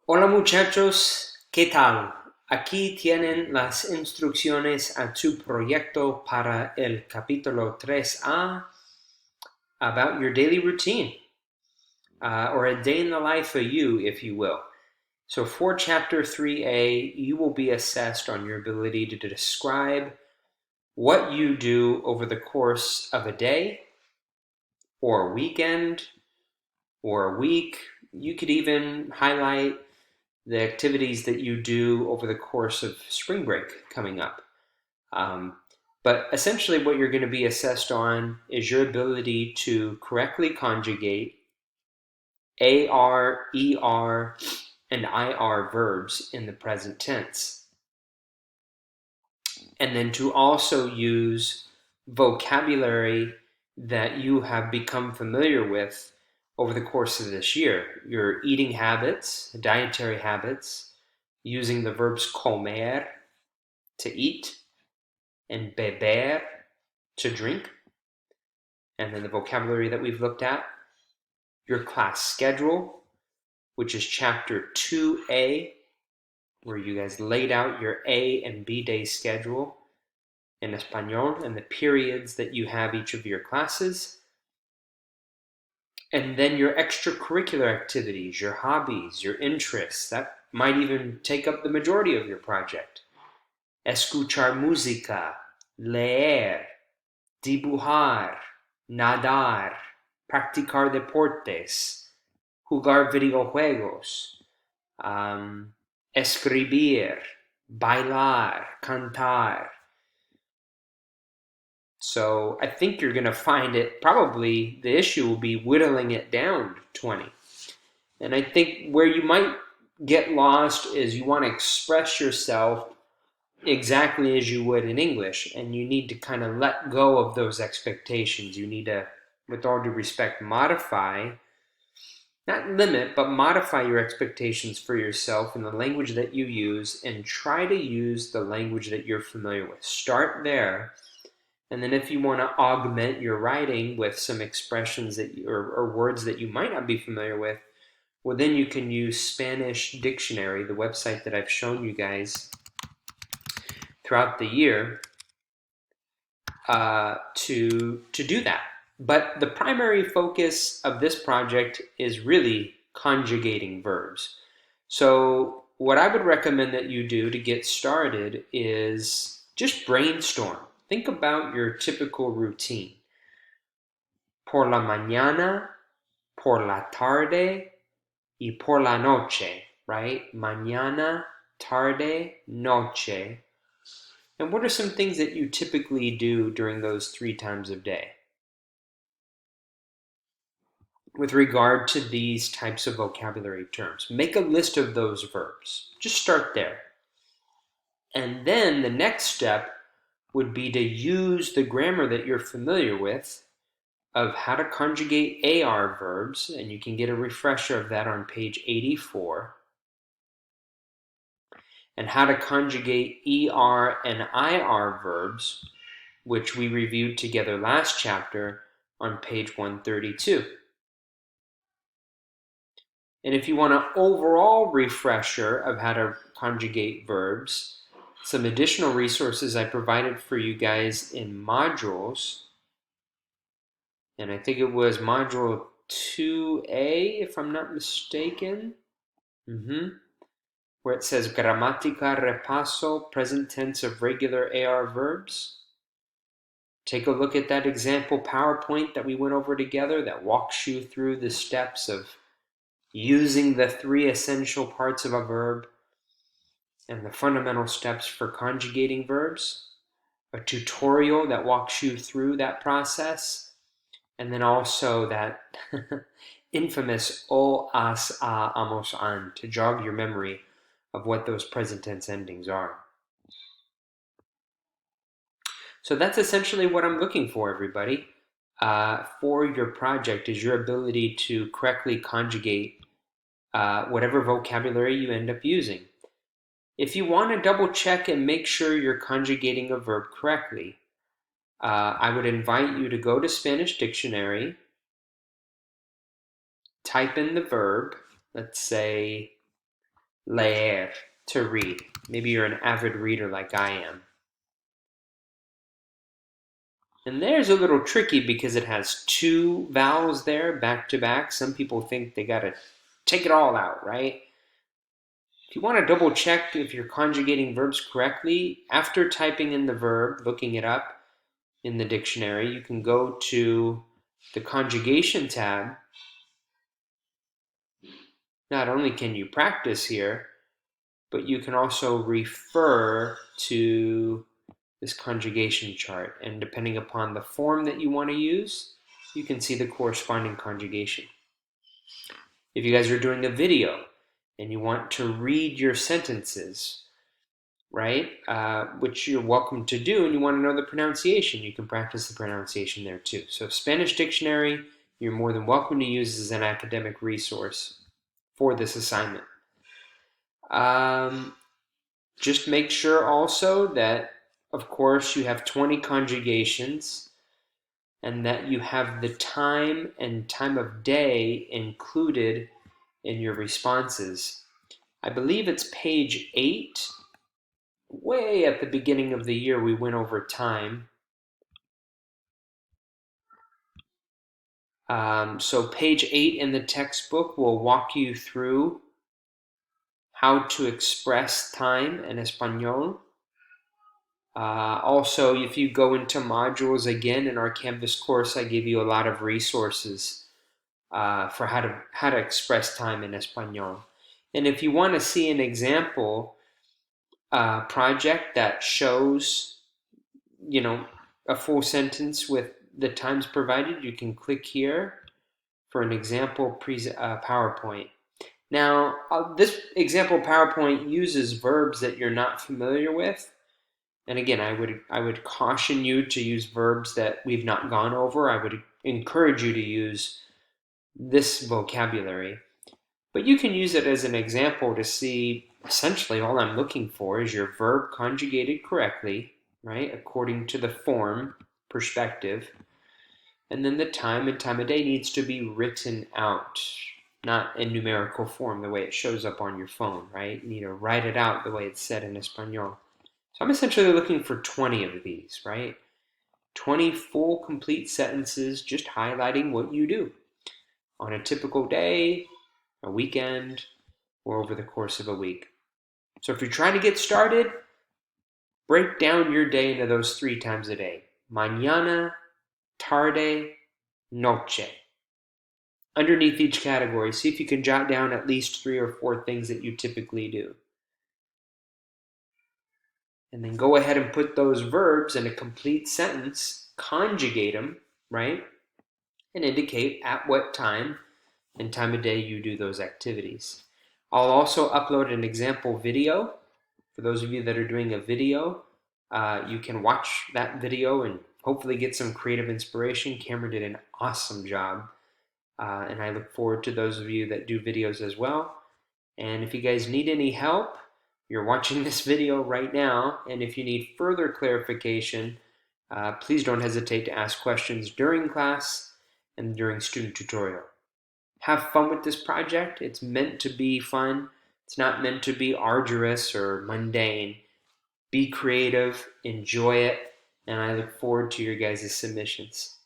Hola muchachos, ¿qué tal? Aquí tienen las instrucciones a su proyecto para el capítulo 3A about your daily routine, or a day in the life of you, if you will. So for chapter 3A, you will be assessed on your ability to describe what you do over the course of a day, or a weekend, or a week. You could even highlight the activities that you do over the course of spring break coming up. But essentially, what you're going to be assessed on is your ability to correctly conjugate AR, ER, and IR verbs in the present tense. And then to also use vocabulary that you have become familiar with over the course of this year. Your eating habits, dietary habits, using the verbs comer, to eat, and beber, to drink. And then the vocabulary that we've looked at. Your class schedule, which is chapter 2A, where you guys laid out your A and B day schedule in Espanol and the periods that you have each of your classes. And then your extracurricular activities, your hobbies, your interests, that might even take up the majority of your project. Escuchar música, leer, dibujar, nadar, practicar deportes, jugar videojuegos, escribir, bailar, cantar. So I think you're going to find it, probably the issue will be whittling it down to 20. And I think where you might get lost is you want to express yourself exactly as you would in English, and you need to kind of let go of those expectations. You need to, with all due respect, modify, not limit, but modify your expectations for yourself in the language that you use, and try to use the language that you're familiar with. Start there, and then if you want to augment your writing with some expressions that or words that you might not be familiar with, well, then you can use Spanish Dictionary, the website that I've shown you guys throughout the year, to do that. But the primary focus of this project is really conjugating verbs. So what I would recommend that you do to get started is just brainstorm. Think about your typical routine. Por la mañana, por la tarde, y por la noche, right? Mañana, tarde, noche. And what are some things that you typically do during those 3 times of day with regard to these types of vocabulary terms? Make a list of those verbs. Just start there. And then the next step would be to use the grammar that you're familiar with of how to conjugate AR verbs, and you can get a refresher of that on page 84, and how to conjugate ER and IR verbs, which we reviewed together last chapter on page 132. And if you want an overall refresher of how to conjugate verbs, some additional resources I provided for you guys in modules, and I think it was module 2A, if I'm not mistaken, where it says Gramática Repaso, present tense of regular AR verbs. Take a look at that example PowerPoint that we went over together that walks you through the steps of using the 3 essential parts of a verb and the fundamental steps for conjugating verbs. A tutorial that walks you through that process. And then also that infamous o, as, a, amos, an, to jog your memory of what those present tense endings are. So that's essentially what I'm looking for, everybody, for your project, is your ability to correctly conjugate whatever vocabulary you end up using. If you want to double check and make sure you're conjugating a verb correctly, I would invite you to go to Spanish Dictionary, type in the verb, let's say leer, to read. Maybe you're an avid reader like I am. And there's a little tricky because it has two vowels there back to back. Some people think they got to take it all out, right? If you want to double check if you're conjugating verbs correctly, after typing in the verb, looking it up in the dictionary, you can go to the conjugation tab. Not only can you practice here, but you can also refer to this conjugation chart. And depending upon the form that you want to use, you can see the corresponding conjugation. If you guys are doing a video and you want to read your sentences, right, which you're welcome to do, and you want to know the pronunciation, you can practice the pronunciation there too. So Spanish Dictionary, you're more than welcome to use as an academic resource for this assignment. Just make sure also that, of course, you have 20 conjugations and that you have the time and time of day included in your responses. I believe it's page 8. Way at the beginning of the year, we went over time. So page 8 in the textbook will walk you through how to express time in Espanol. Also, if you go into modules again in our Canvas course, I give you a lot of resources for how to express time in Espanol. And if you want to see an example project that shows, a full sentence with the times provided, you can click here for an example PowerPoint. Now, this example PowerPoint uses verbs that you're not familiar with. And again, I would caution you to use verbs that we've not gone over. I would encourage you to use this vocabulary. But you can use it as an example to see essentially all I'm looking for is your verb conjugated correctly, right, according to the form perspective. And then the time and time of day needs to be written out, not in numerical form the way it shows up on your phone, right? You need to write it out the way it's said in Espanol. So I'm essentially looking for 20 of these, right? 20 full complete sentences just highlighting what you do on a typical day, a weekend, or over the course of a week. So if you're trying to get started, break down your day into those 3 times a day. Mañana, tarde, noche. Underneath each category, see if you can jot down at least 3 or 4 things that you typically do. And then go ahead and put those verbs in a complete sentence, conjugate them, right? And indicate at what time and time of day you do those activities. I'll also upload an example video. For those of you that are doing a video, you can watch that video and hopefully get some creative inspiration. Cameron did an awesome job. And I look forward to those of you that do videos as well. And if you guys need any help, you're watching this video right now, and if you need further clarification, please don't hesitate to ask questions during class and during student tutorial. Have fun with this project. It's meant to be fun. It's not meant to be arduous or mundane. Be creative, enjoy it, and I look forward to your guys' submissions.